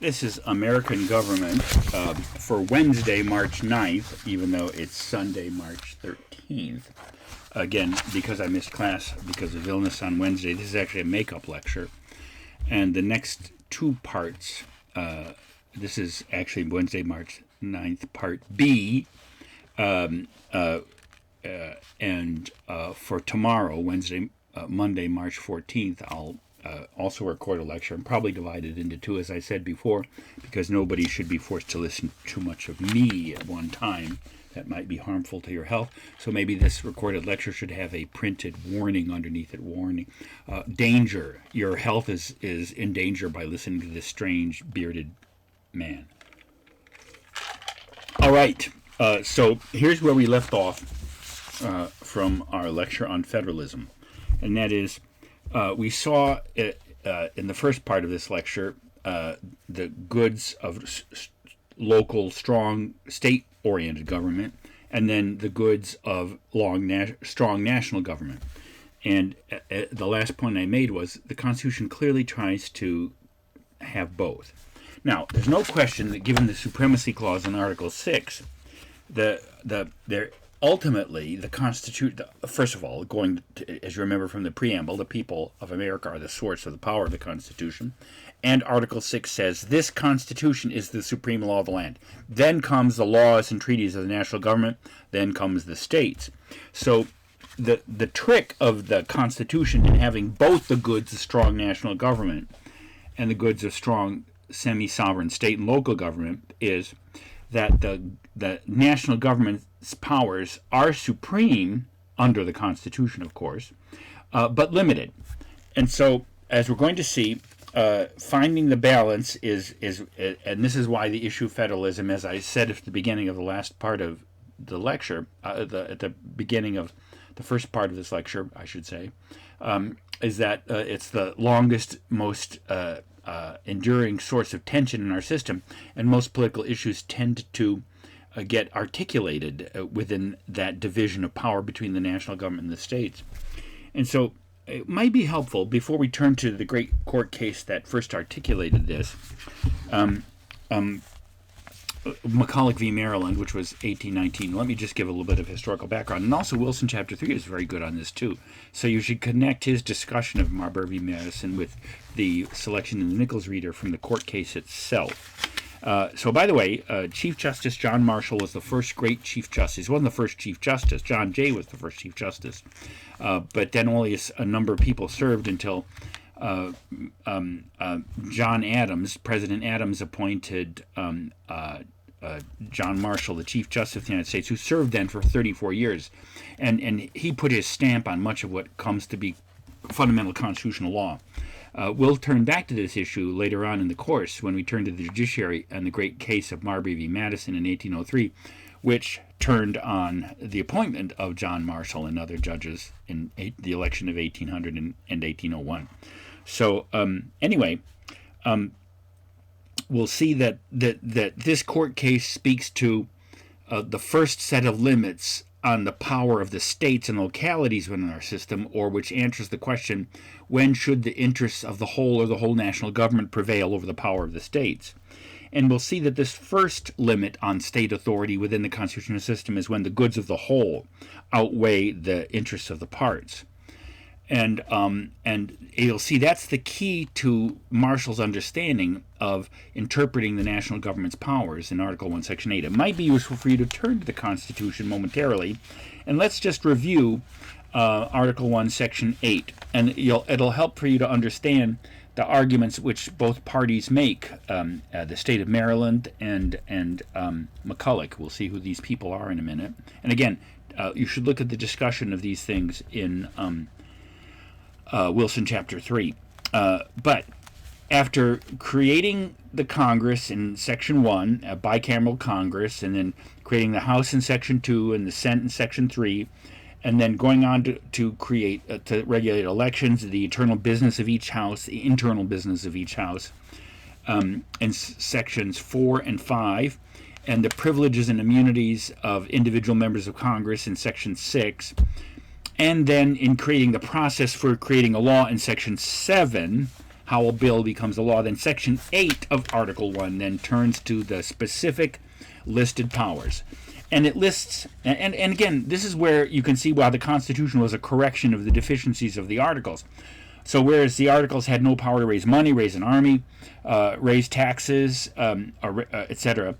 This is American Government for Wednesday, March 9th, even though it's Sunday, March 13th. Again, because I missed class because of illness on Wednesday, this is actually a makeup lecture. And the next two parts, this is actually Wednesday, March 9th, Part B. And for tomorrow, Monday, March 14th, I'll also record a lecture and probably divide it into two, as I said before, because nobody should be forced to listen too much of me at one time. That might be harmful to your health. So maybe this recorded lecture should have a printed warning underneath it. Warning. Danger. Your health is in danger by listening to this strange bearded man. All right. So here's where we left off from our lecture on federalism. And that is, we saw in the first part of this lecture the goods of local, strong, state-oriented government, and then the goods of strong national government. And the last point I made was the Constitution clearly tries to have both. Now, there's no question that given the supremacy clause in Article 6, ultimately, the Constitution, first of all, as you remember from the preamble, the people of America are the source of the power of the Constitution. And Article 6 says, this Constitution is the supreme law of the land. Then comes the laws and treaties of the national government. Then comes the states. So the trick of the Constitution in having both the goods of strong national government and the goods of strong semi-sovereign state and local government is that the national government's powers are supreme under the Constitution, of course, but limited. And so, as we're going to see, finding the balance is, and this is why the issue of federalism, as I said at the beginning of the last part of the lecture, at the beginning of the first part of this lecture, I should say, is that it's the longest, most enduring source of tension in our system, and most political issues tend to get articulated within that division of power between the national government and the states. And so it might be helpful, before we turn to the great court case that first articulated this, McCulloch v. Maryland, which was 1819. Let me just give a little bit of historical background. And also Wilson Chapter 3 is very good on this too. So you should connect his discussion of Marbury v. Madison with the selection in the Nichols Reader from the court case itself. So by the way, Chief Justice John Marshall was the first great Chief Justice. He wasn't the first Chief Justice. John Jay was the first Chief Justice. But then only a number of people served until John Adams, President Adams, appointed John Marshall, the Chief Justice of the United States, who served then for 34 years. And he put his stamp on much of what comes to be fundamental constitutional law. We'll turn back to this issue later on in the course when we turn to the judiciary and the great case of Marbury v. Madison in 1803, which turned on the appointment of John Marshall and other judges in the election of 1800 and 1801. So anyway, we'll see that this court case speaks to the first set of limits on the power of the states and localities within our system, or which answers the question, when should the interests of the whole or the whole national government prevail over the power of the states? And we'll see that this first limit on state authority within the constitutional system is when the goods of the whole outweigh the interests of the parts. And you'll see that's the key to Marshall's understanding of interpreting the national government's powers in Article 1, Section 8. It might be useful for you to turn to the Constitution momentarily, and let's just review Article 1, Section 8. And it'll help for you to understand the arguments which both parties make, the state of Maryland and McCulloch. We'll see who these people are in a minute. And again, you should look at the discussion of these things in Wilson Chapter 3. But after creating the Congress in Section 1, a bicameral Congress, and then creating the House in Section 2 and the Senate in Section 3, and then going on to create, to regulate elections, the internal business of each house, the internal business of each house, in Sections 4 and 5, and the privileges and immunities of individual members of Congress in Section 6, and then in creating the process for creating a law in Section 7, how a bill becomes a law. Then Section 8 of Article 1 then turns to the specific listed powers. And it lists, and again, this is where you can see why the Constitution was a correction of the deficiencies of the Articles. So whereas the Articles had no power to raise money, raise an army, raise taxes, etc.,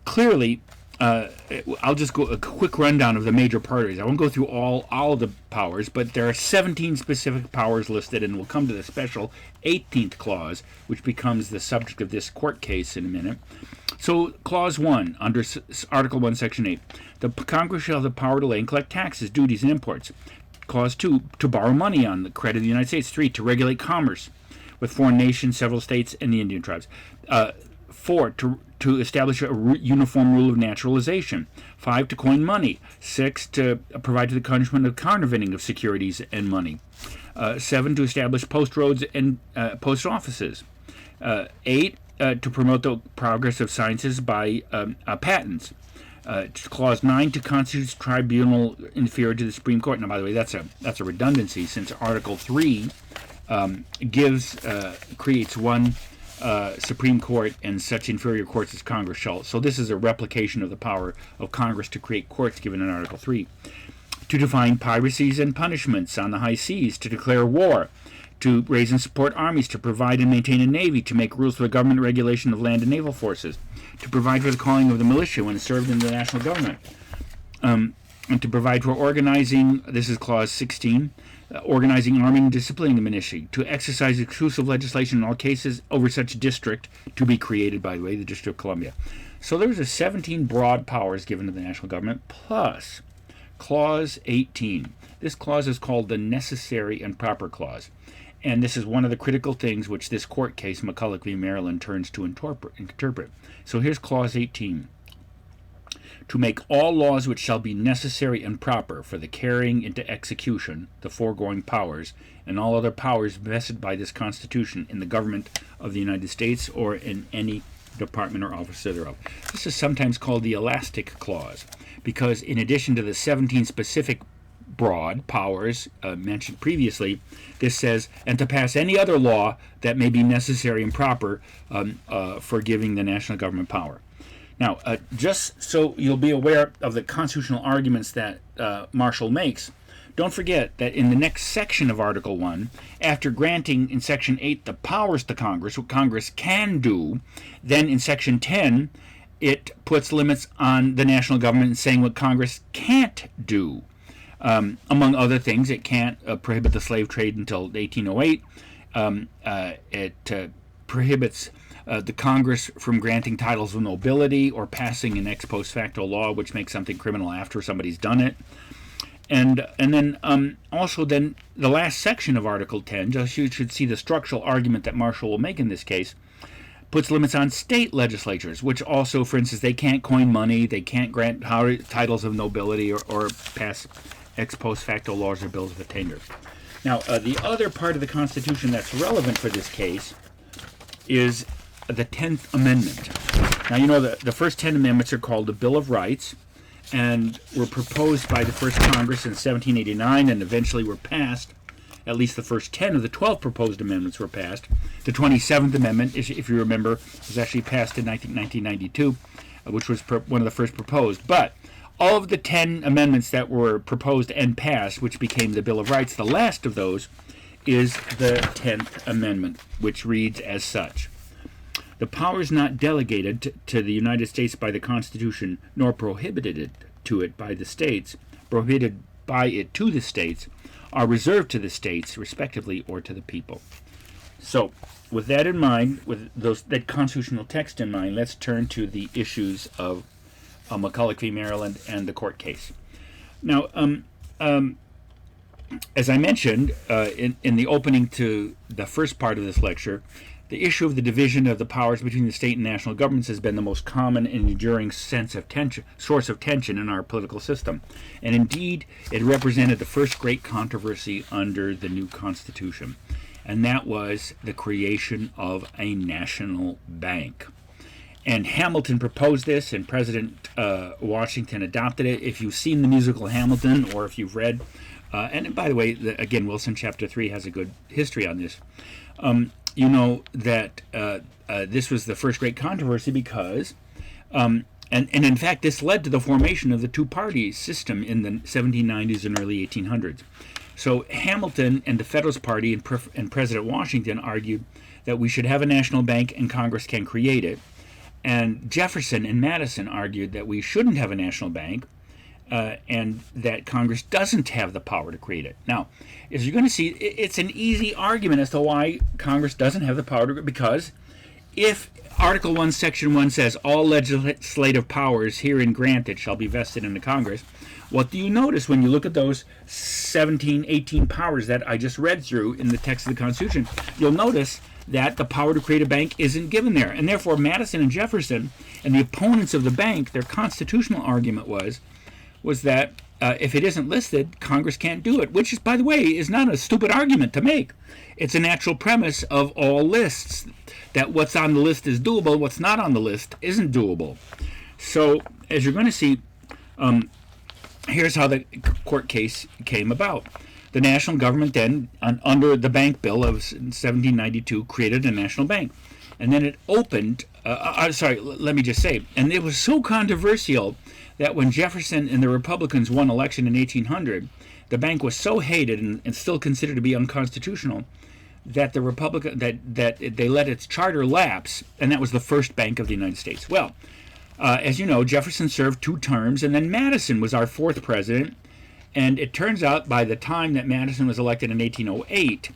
clearly, I'll just go a quick rundown of the major parties. I won't go through all of the powers, but there are 17 specific powers listed, and we'll come to the special 18th clause, which becomes the subject of this court case in a minute. So, Clause 1, under Article 1, Section 8, the Congress shall have the power to lay and collect taxes, duties, and imports. Clause 2, to borrow money on the credit of the United States. 3, to regulate commerce with foreign nations, several states, and the Indian tribes. 4, to establish a uniform rule of naturalization. 5, to coin money. 6, to provide to the punishment of counterfeiting of securities and money. 7, to establish post roads and post offices. 8, to promote the progress of sciences by patents. Clause 9, to constitute a tribunal inferior to the Supreme Court. Now, by the way, that's a redundancy, since Article 3 creates one Supreme Court and such inferior courts as Congress shall. So this is a replication of the power of Congress to create courts given in Article 3. To define piracies and punishments on the high seas, to declare war, to raise and support armies, to provide and maintain a navy, to make rules for the government regulation of land and naval forces, to provide for the calling of the militia when served in the national government, and to provide for organizing, this is Clause 16, organizing, arming, and disciplining the militia, to exercise exclusive legislation in all cases over such district to be created, by the way, the District of Columbia. So there's a 17 broad powers given to the national government, plus Clause 18. This clause is called the Necessary and Proper Clause. And this is one of the critical things which this court case, McCulloch v. Maryland, turns to interpret. So here's Clause 18. To make all laws which shall be necessary and proper for the carrying into execution the foregoing powers, and all other powers vested by this Constitution in the government of the United States or in any department or office thereof. This is sometimes called the Elastic Clause, because in addition to the 17 specific broad powers mentioned previously, this says, and to pass any other law that may be necessary and proper for giving the national government power. Now, just so you'll be aware of the constitutional arguments that Marshall makes, don't forget that in the next section of Article 1, after granting in Section 8 the powers to Congress, what Congress can do, then in Section 10, it puts limits on the national government, saying what Congress can't do. Among other things, it can't prohibit the slave trade until 1808. It prohibits the Congress from granting titles of nobility or passing an ex post facto law which makes something criminal after somebody's done it. And then also then the last section of Article 10, just you should see the structural argument that Marshall will make in this case, puts limits on state legislatures, which also, for instance, they can't coin money, they can't grant titles of nobility or pass ex post facto laws or bills of attainder. Now, the other part of the Constitution that's relevant for this case is the 10th Amendment. Now, you know, the first 10 amendments are called the Bill of Rights, and were proposed by the first Congress in 1789 and eventually were passed. At least the first 10 of the 12 proposed amendments were passed. The 27th Amendment, if you remember, was actually passed in 1992, which was one of the first proposed. But all of the 10 amendments that were proposed and passed, which became the Bill of Rights, the last of those is the 10th Amendment, which reads as such. The powers not delegated to the United States by the Constitution, nor prohibited to it by the states, prohibited by it to the states, are reserved to the states, respectively, or to the people. So, with that in mind, with that constitutional text in mind, let's turn to the issues of McCulloch v. Maryland and the court case. Now, as I mentioned in the opening to the first part of this lecture, the issue of the division of the powers between the state and national governments has been the most common and enduring source of tension in our political system. And indeed, it represented the first great controversy under the new Constitution. And that was the creation of a national bank. And Hamilton proposed this, and President Washington adopted it. If you've seen the musical Hamilton, or if you've read, and by the way, again, Wilson Chapter 3 has a good history on this. you know that this was the first great controversy because, and in fact, this led to the formation of the two-party system in the 1790s and early 1800s. So Hamilton and the Federalist Party and President Washington argued that we should have a national bank and Congress can create it. And Jefferson and Madison argued that we shouldn't have a national bank and that Congress doesn't have the power to create it. Now, as you're going to see, it's an easy argument as to why Congress doesn't have the power to, because if Article 1, Section 1 says all legislative powers herein granted shall be vested in the Congress, what do you notice when you look at those 17, 18 powers that I just read through in the text of the Constitution? You'll notice that the power to create a bank isn't given there. And therefore, Madison and Jefferson and the opponents of the bank, their constitutional argument was that if it isn't listed, Congress can't do it, which is, by the way, is not a stupid argument to make. It's a natural premise of all lists, that what's on the list is doable, what's not on the list isn't doable. So, as you're going to see, here's how the court case came about. The national government then, under the Bank Bill of 1792, created a national bank. And then it opened, let me just say, and it was so controversial that when Jefferson and the Republicans won election in 1800, the bank was so hated and still considered to be unconstitutional that the Republican that they let its charter lapse, and that was the first bank of the United States. Well, as you know, Jefferson served 2 terms, and then Madison was our 4th president. And it turns out by the time that Madison was elected in 1808,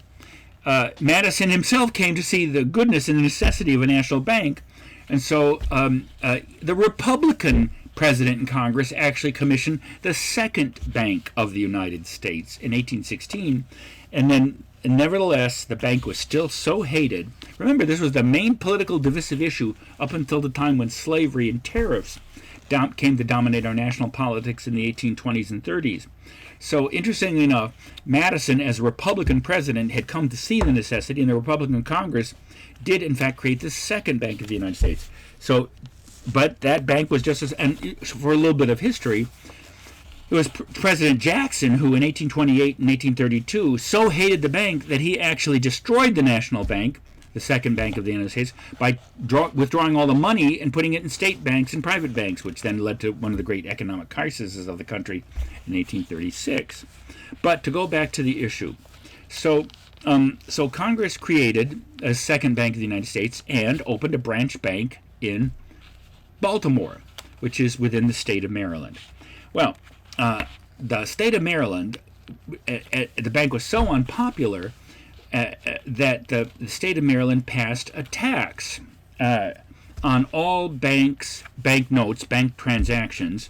Madison himself came to see the goodness and the necessity of a national bank. And so the Republican president in Congress actually commissioned the second Bank of the United States in 1816. And then, nevertheless, the bank was still so hated. Remember, this was the main political divisive issue up until the time when slavery and tariffs came to dominate our national politics in the 1820s and 30s. So, interestingly enough, Madison, as Republican president, had come to see the necessity, and the Republican Congress did, in fact, create the second Bank of the United States. So, but that bank was just as, and for a little bit of history, it was President Jackson who, in 1828 and 1832, so hated the bank that he actually destroyed the national bank, the second Bank of the United States, by withdrawing all the money and putting it in state banks and private banks, which then led to one of the great economic crises of the country in 1836. But to go back to the issue, so Congress created a second Bank of the United States and opened a branch bank in Baltimore, which is within the state of Maryland. Well, the state of Maryland, the bank was so unpopular that the state of Maryland passed a tax on all banknotes, bank transactions,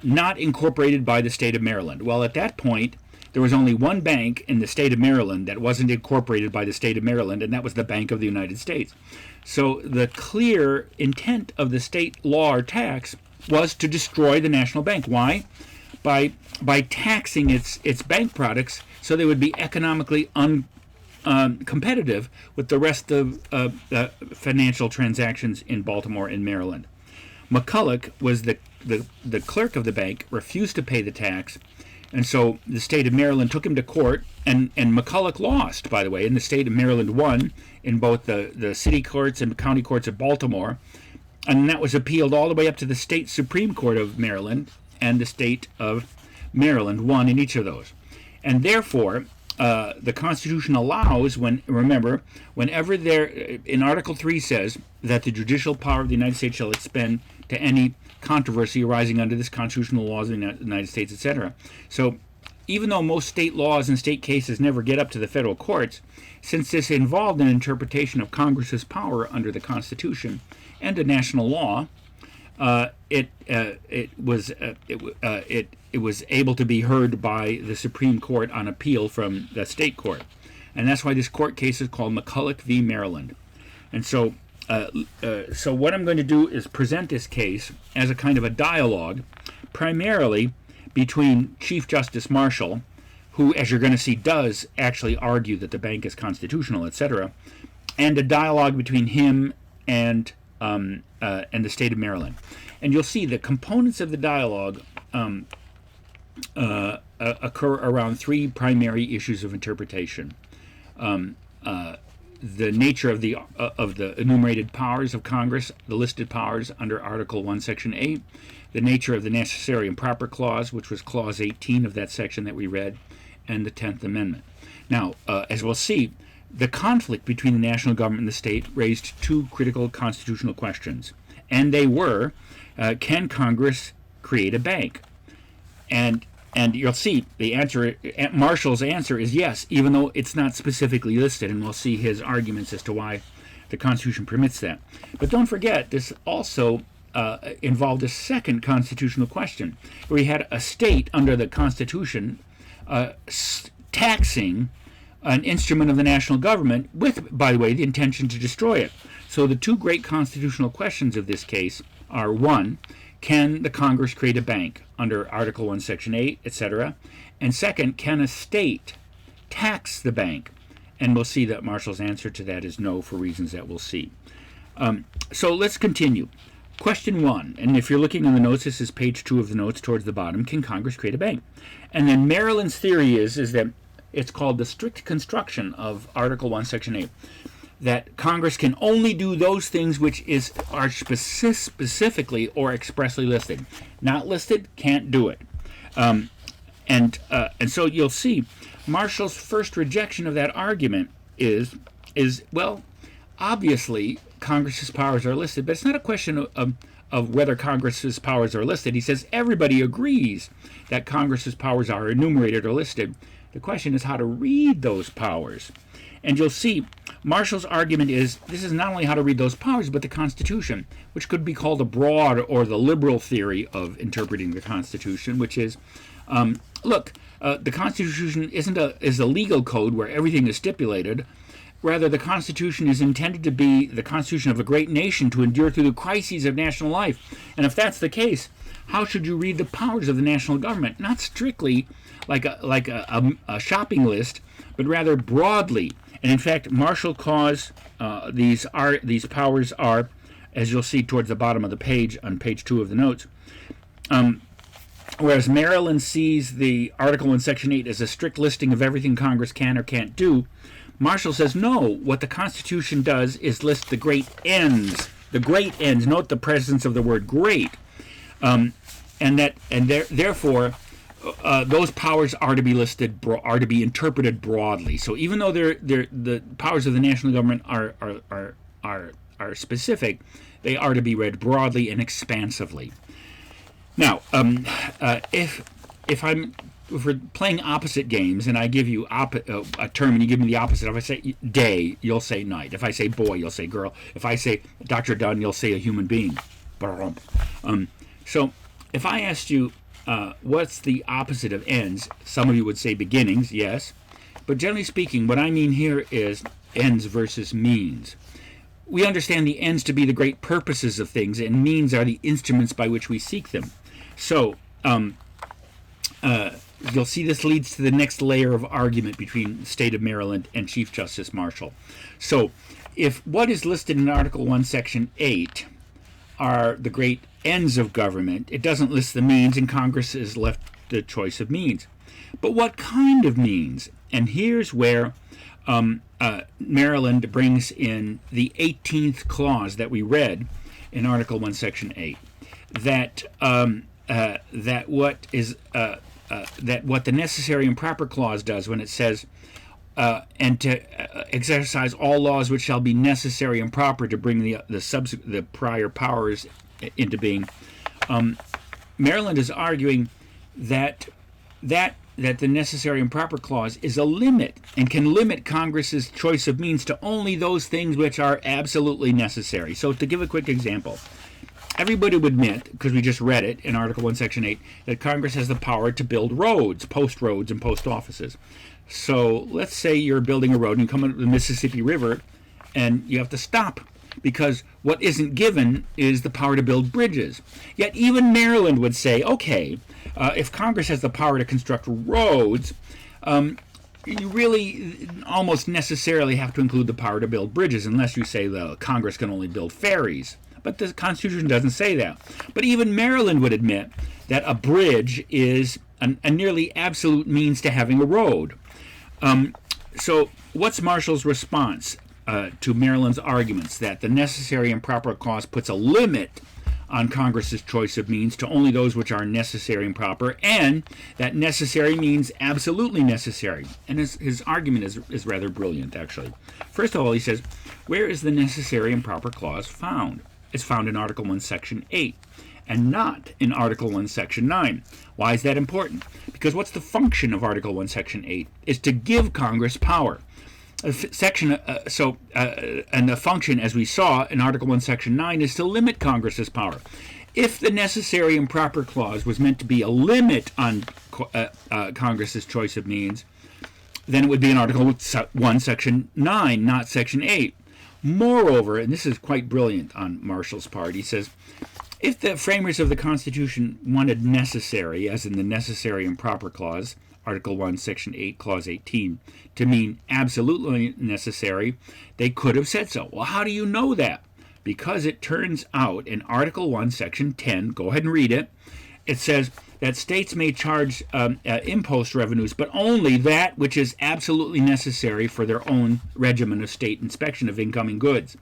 not incorporated by the state of Maryland. Well, at that point, there was only one bank in the state of Maryland that wasn't incorporated by the state of Maryland, and that was the Bank of the United States. So the clear intent of the state law or tax was to destroy the national bank. Why? By taxing its bank products so they would be economically competitive with the rest of financial transactions in Baltimore and Maryland. McCulloch was the clerk of the bank, refused to pay the tax, and so the state of Maryland took him to court, and McCulloch lost, by the way, and the state of Maryland won in both the city courts and county courts of Baltimore, and that was appealed all the way up to the state Supreme Court of Maryland, and the state of Maryland won in each of those. And therefore, the Constitution allows, whenever there, in Article 3 says that the judicial power of the United States shall expend to any controversy arising under this constitutional laws of the United States, etc. So, even though most state laws and state cases never get up to the federal courts, since this involved an interpretation of Congress's power under the Constitution and a national law, it was able to be heard by the Supreme Court on appeal from the state court, and that's why this court case is called McCulloch v. Maryland. And so what I'm going to do is present this case as a kind of a dialogue, primarily between Chief Justice Marshall, who, as you're going to see, does actually argue that the bank is constitutional, etc., and a dialogue between him and the state of Maryland. And you'll see the components of the dialogue occur around 3 primary issues of interpretation. the nature of the enumerated powers of Congress, the listed powers under Article 1, Section 8, the nature of the necessary and proper clause, which was Clause 18 of that section that we read, and the 10th Amendment. Now, as we'll see, the conflict between the national government and the state raised two critical constitutional questions, and they were, can Congress create a bank? And you'll see the answer, Marshall's answer is yes, even though it's not specifically listed, and we'll see his arguments as to why the Constitution permits that. But don't forget, this also involved a second constitutional question, where we had a state under the Constitution taxing an instrument of the national government with, by the way, the intention to destroy it. So the two great constitutional questions of this case are, one, can the Congress create a bank under Article 1, Section 8, etc.? And second, can a state tax the bank? And we'll see that Marshall's answer to that is no, for reasons that we'll see. So let's continue. Question 1, and if you're looking in the notes, this is page 2 of the notes towards the bottom, can Congress create a bank? And then Maryland's theory is that it's called the strict construction of Article 1, Section 8, that Congress can only do those things which are specifically or expressly listed. Not listed, can't do it. And so you'll see Marshall's first rejection of that argument is well, obviously Congress's powers are listed, but it's not a question of whether Congress's powers are listed. He says everybody agrees that Congress's powers are enumerated or listed. The question is how to read those powers. And you'll see Marshall's argument is this is not only how to read those powers, but the Constitution, which could be called a broad or the liberal theory of interpreting the Constitution, which is, look, the Constitution is a legal code where everything is stipulated. Rather, the Constitution is intended to be the Constitution of a great nation to endure through the crises of national life. And if that's the case, how should you read the powers of the national government? Not strictly like a shopping list, but rather broadly. And in fact, Marshall calls these powers are, as you'll see towards the bottom of the page on page 2 of the notes. Whereas Maryland sees the Article 1, Section 8 as a strict listing of everything Congress can or can't do, Marshall says no. What the Constitution does is list the great ends. The great ends. Note the presence of the word "great," therefore. Those powers are to be listed, are to be interpreted broadly. So even though the powers of the national government are specific, they are to be read broadly and expansively. Now, if we're playing opposite games and I give you a term and you give me the opposite, if I say day, you'll say night. If I say boy, you'll say girl. If I say Dr. Dunn, you'll say a human being. So if I asked you, what's the opposite of ends? Some of you would say beginnings, yes. But generally speaking, what I mean here is ends versus means. We understand the ends to be the great purposes of things, and means are the instruments by which we seek them. So you'll see this leads to the next layer of argument between the state of Maryland and Chief Justice Marshall. So if what is listed in Article 1, Section 8 are the great ends of government, it doesn't list the means, and Congress is left the choice of means. But what kind of means? And here's where Maryland brings in the 18th clause that we read in Article 1, Section 8, that what the necessary and proper clause does when it says, and to exercise all laws which shall be necessary and proper to bring the prior powers into being. Maryland is arguing that the necessary and proper clause is a limit and can limit Congress's choice of means to only those things which are absolutely necessary. So to give a quick example, everybody would admit, because we just read it in Article 1, Section 8, that Congress has the power to build roads, post roads, and post offices. So let's say you're building a road and you come into the Mississippi River and you have to stop because what isn't given is the power to build bridges. Yet even Maryland would say, okay, if Congress has the power to construct roads, you really almost necessarily have to include the power to build bridges, unless you say the Congress can only build ferries. But the Constitution doesn't say that. But even Maryland would admit that a bridge is a nearly absolute means to having a road. So what's Marshall's response? to Maryland's arguments that the necessary and proper clause puts a limit on Congress's choice of means to only those which are necessary and proper, and that necessary means absolutely necessary. And his argument is rather brilliant, actually. First of all, he says, where is the necessary and proper clause found? It's found in Article 1, Section 8, and not in Article 1, Section 9. Why is that important? Because what's the function of Article 1, Section 8? Is to give Congress power. And the function, as we saw in Article 1, Section 9, is to limit Congress's power. If the necessary and proper clause was meant to be a limit on Congress's choice of means, then it would be in Article 1, Section 9, not Section 8. Moreover, and this is quite brilliant on Marshall's part, he says, if the framers of the Constitution wanted necessary, as in the necessary and proper clause, Article 1, Section 8, Clause 18, to mean absolutely necessary, they could have said so. Well, how do you know that? Because it turns out in Article 1, Section 10, go ahead and read it, it says that states may charge impost revenues, but only that which is absolutely necessary for their own regimen of state inspection of incoming goods.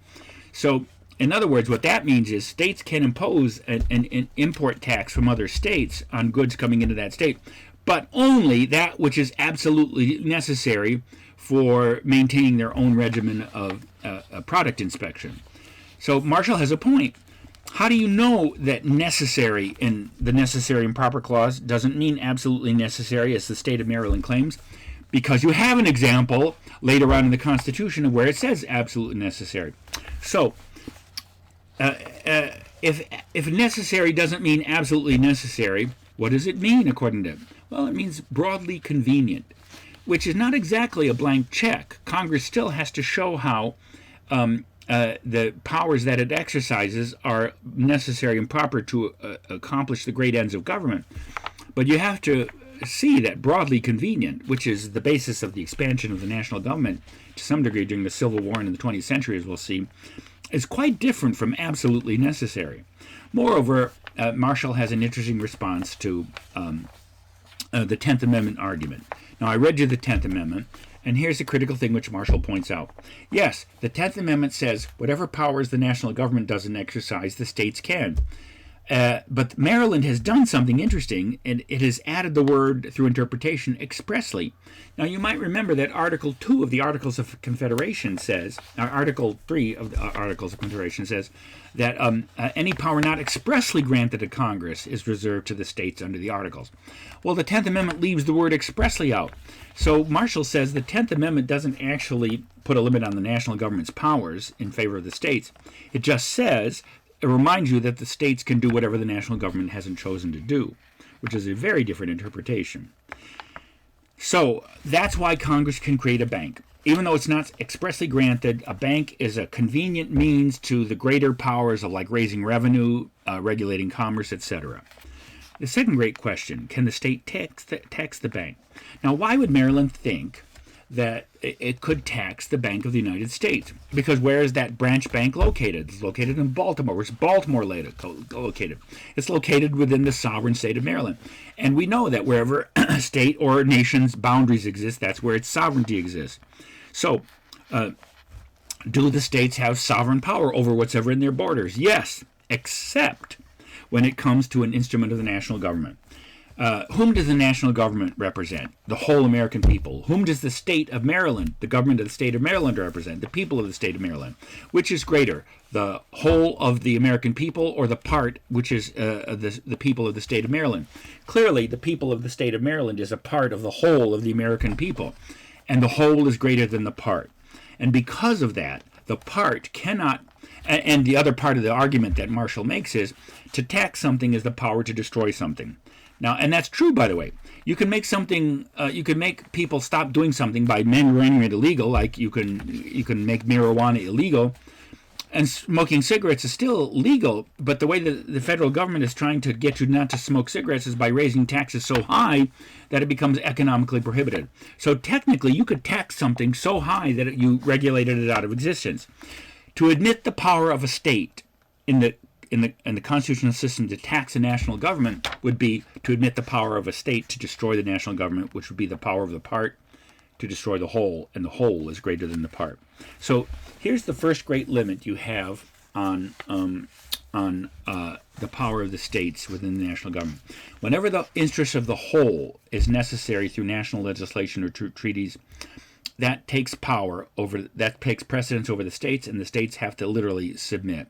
So, in other words, what that means is states can impose an import tax from other states on goods coming into that state, but only that which is absolutely necessary for maintaining their own regimen of product inspection. So Marshall has a point. How do you know that necessary in the necessary and proper clause doesn't mean absolutely necessary, as the state of Maryland claims? Because you have an example later on in the Constitution of where it says absolutely necessary. So if necessary doesn't mean absolutely necessary, what does it mean according to him? Well, it means broadly convenient, which is not exactly a blank check. Congress still has to show how the powers that it exercises are necessary and proper to accomplish the great ends of government. But you have to see that broadly convenient, which is the basis of the expansion of the national government to some degree during the Civil War and in the 20th century, as we'll see, is quite different from absolutely necessary. Moreover, Marshall has an interesting response to the 10th Amendment argument. Now, I read you the 10th Amendment, and here's the critical thing which Marshall points out. Yes, the 10th Amendment says whatever powers the national government doesn't exercise, the states can. But Maryland has done something interesting, and it has added the word through interpretation expressly. Now, you might remember that Article 2 of the Articles of Confederation says, Article 3 of the Articles of Confederation says, that any power not expressly granted to Congress is reserved to the states under the Articles. Well, the 10th Amendment leaves the word expressly out. So Marshall says the 10th Amendment doesn't actually put a limit on the national government's powers in favor of the states. It just says, it reminds you that the states can do whatever the national government hasn't chosen to do, which is a very different interpretation. So that's why Congress can create a bank. Even though it's not expressly granted, a bank is a convenient means to the greater powers of like raising revenue, regulating commerce, etc. The second great question, can the state tax the bank? Now, why would Maryland think that it could tax the Bank of the United States? Because where is that branch bank located? It's located in Baltimore. Where's Baltimore located? It's located within the sovereign state of Maryland. And we know that wherever a state or a nation's boundaries exist, that's where its sovereignty exists. So, do the states have sovereign power over whatever in their borders? Yes, except when it comes to an instrument of the national government. Whom does the national government represent? The whole American people. Whom does the state of Maryland, the government of the state of Maryland, represent? The people of the state of Maryland. Which is greater, the whole of the American people or the part which is the people of the state of Maryland? Clearly, the people of the state of Maryland is a part of the whole of the American people, and the whole is greater than the part. And because of that, the part cannot, and the other part of the argument that Marshall makes is, to tax something is the power to destroy something. Now, and that's true, by the way. You can make something, you can make people stop doing something by rendering it illegal, like you can make marijuana illegal, and smoking cigarettes is still legal, but the way that the federal government is trying to get you not to smoke cigarettes is by raising taxes so high that it becomes economically prohibited. So technically, you could tax something so high that you regulated it out of existence. To admit the power of a state in the constitutional system to tax a national government would be to admit the power of a state to destroy the national government, which would be the power of the part to destroy the whole, and the whole is greater than the part. So here's the first great limit you have on the power of the states within the national government. Whenever the interest of the whole is necessary through national legislation or treaties, that takes precedence over the states, and the states have to literally submit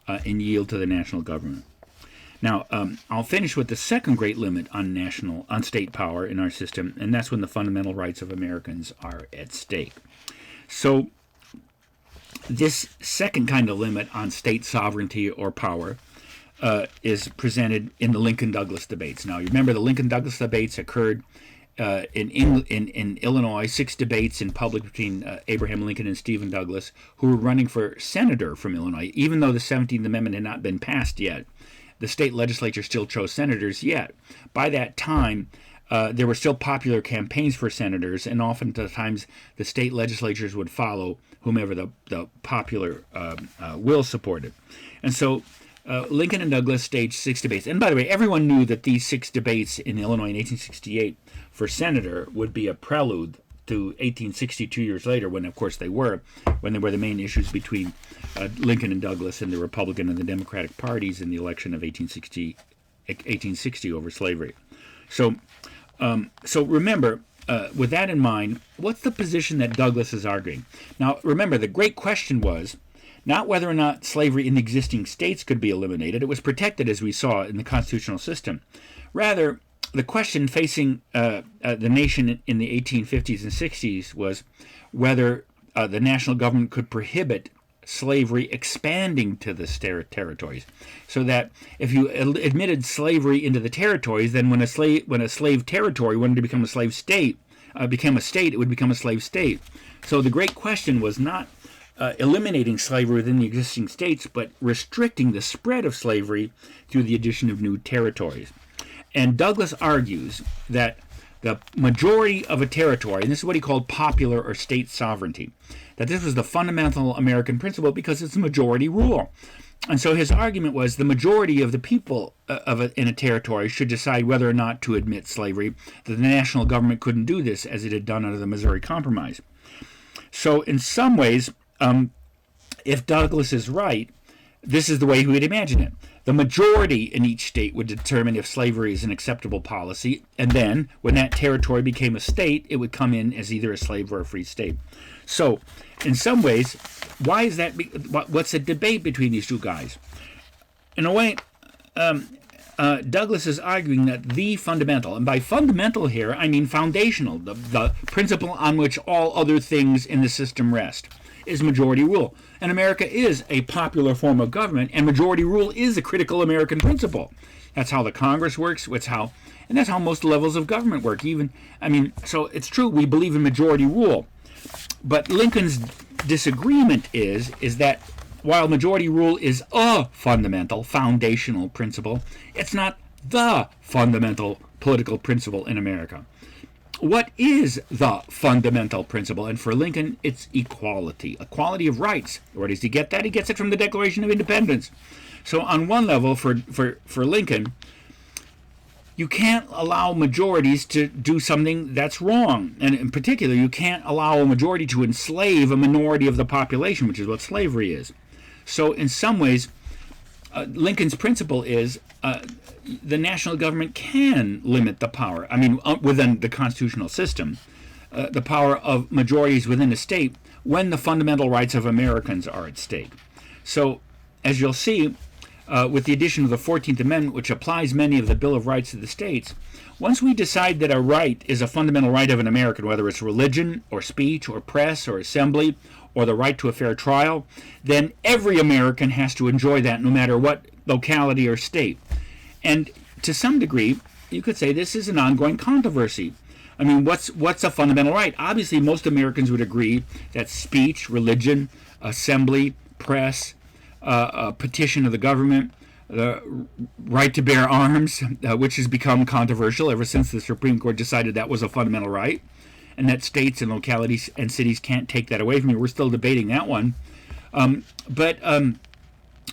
and yield to the national government. Now, I'll finish with the second great limit on state power in our system, and that's when the fundamental rights of Americans are at stake. So this second kind of limit on state sovereignty or power is presented in the Lincoln-Douglas debates. Now, you remember the Lincoln-Douglas debates occurred in Illinois, 6 debates in public between Abraham Lincoln and Stephen Douglas, who were running for senator from Illinois. Even though the 17th Amendment had not been passed yet, the state legislature still chose senators yet. By that time, there were still popular campaigns for senators, and oftentimes the state legislatures would follow whomever the popular will supported. And so Lincoln and Douglas staged 6 debates. And by the way, everyone knew that these 6 debates in Illinois in 1868 for senator would be a prelude to 1862 years later, when of course they were the main issues between Lincoln and Douglas and the Republican and the Democratic parties in the election of 1860 over slavery. So remember, with that in mind, what's the position that Douglas is arguing? Now, remember, the great question was not whether or not slavery in the existing states could be eliminated. It was protected, as we saw, in the constitutional system. Rather, the question facing the nation in the 1850s and 60s was whether the national government could prohibit slavery expanding to the territories, so that if you admitted slavery into the territories, then when a slave territory wanted to become a slave state, it would become a slave state. So the great question was not eliminating slavery within the existing states, but restricting the spread of slavery through the addition of new territories. And Douglas argues that the majority of a territory, and this is what he called popular or state sovereignty, that this was the fundamental American principle because it's majority rule. And so his argument was the majority of the people in a territory should decide whether or not to admit slavery, that the national government couldn't do this as it had done under the Missouri Compromise. So in some ways, if Douglas is right, this is the way he would imagine it. The majority in each state would determine if slavery is an acceptable policy, and then, when that territory became a state, it would come in as either a slave or a free state. So, in some ways, why is that? What's the debate between these two guys? In a way, Douglas is arguing that the fundamental, and by fundamental here, I mean foundational, the principle on which all other things in the system rest, is majority rule. And America is a popular form of government, and majority rule is a critical American principle. That's how the Congress works, and that's how most levels of government work. So it's true, we believe in majority rule. But Lincoln's disagreement is that while majority rule is a fundamental, foundational principle, it's not the fundamental political principle in America. What is the fundamental principle? And for Lincoln, it's equality of rights. Where does he get that? He gets it from the Declaration of Independence. So on one level, for Lincoln, you can't allow majorities to do something that's wrong. And in particular, you can't allow a majority to enslave a minority of the population, which is what slavery is. So in some ways, Lincoln's principle is the national government can limit the power, within the constitutional system, the power of majorities within a state when the fundamental rights of Americans are at stake. So, as you'll see, with the addition of the 14th Amendment, which applies many of the Bill of Rights to the states, once we decide that a right is a fundamental right of an American, whether it's religion or speech or press or assembly or the right to a fair trial, then every American has to enjoy that no matter what locality or state. And to some degree, you could say this is an ongoing controversy. What's a fundamental right? Obviously, most Americans would agree that speech, religion, assembly, press, petition of the government, the right to bear arms, which has become controversial ever since the Supreme Court decided that was a fundamental right, and that states and localities and cities can't take that away from you. We're still debating that one. But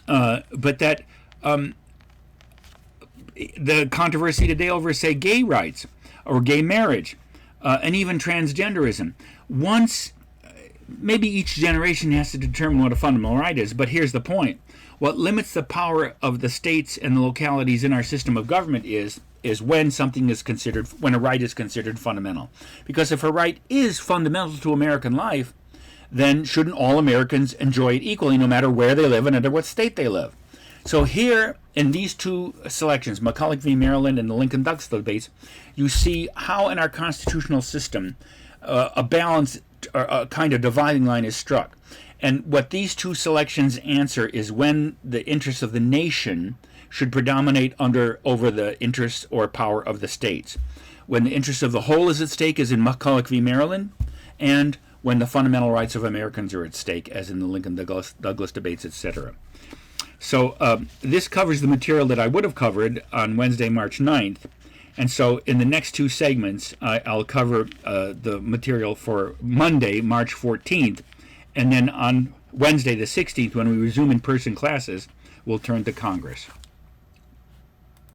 that the controversy today over, say, gay rights or gay marriage, and even transgenderism. Once, maybe each generation has to determine what a fundamental right is, but here's the point. What limits the power of the states and the localities in our system of government is when when a right is considered fundamental. Because if a right is fundamental to American life, then shouldn't all Americans enjoy it equally, no matter where they live and under what state they live? So here, in these two selections, McCulloch v. Maryland and the Lincoln-Douglas debates, you see how in our constitutional system a balance, or a kind of dividing line is struck. And what these two selections answer is when the interests of the nation should predominate over the interests or power of the states. When the interest of the whole is at stake, as in McCulloch v. Maryland, and when the fundamental rights of Americans are at stake, as in the Lincoln-Douglas debates, etc. So this covers the material that I would have covered on Wednesday, March 9th. And so in the next two segments, I'll cover the material for Monday, March 14th. And then on Wednesday, the 16th, when we resume in-person classes, we'll turn to Congress.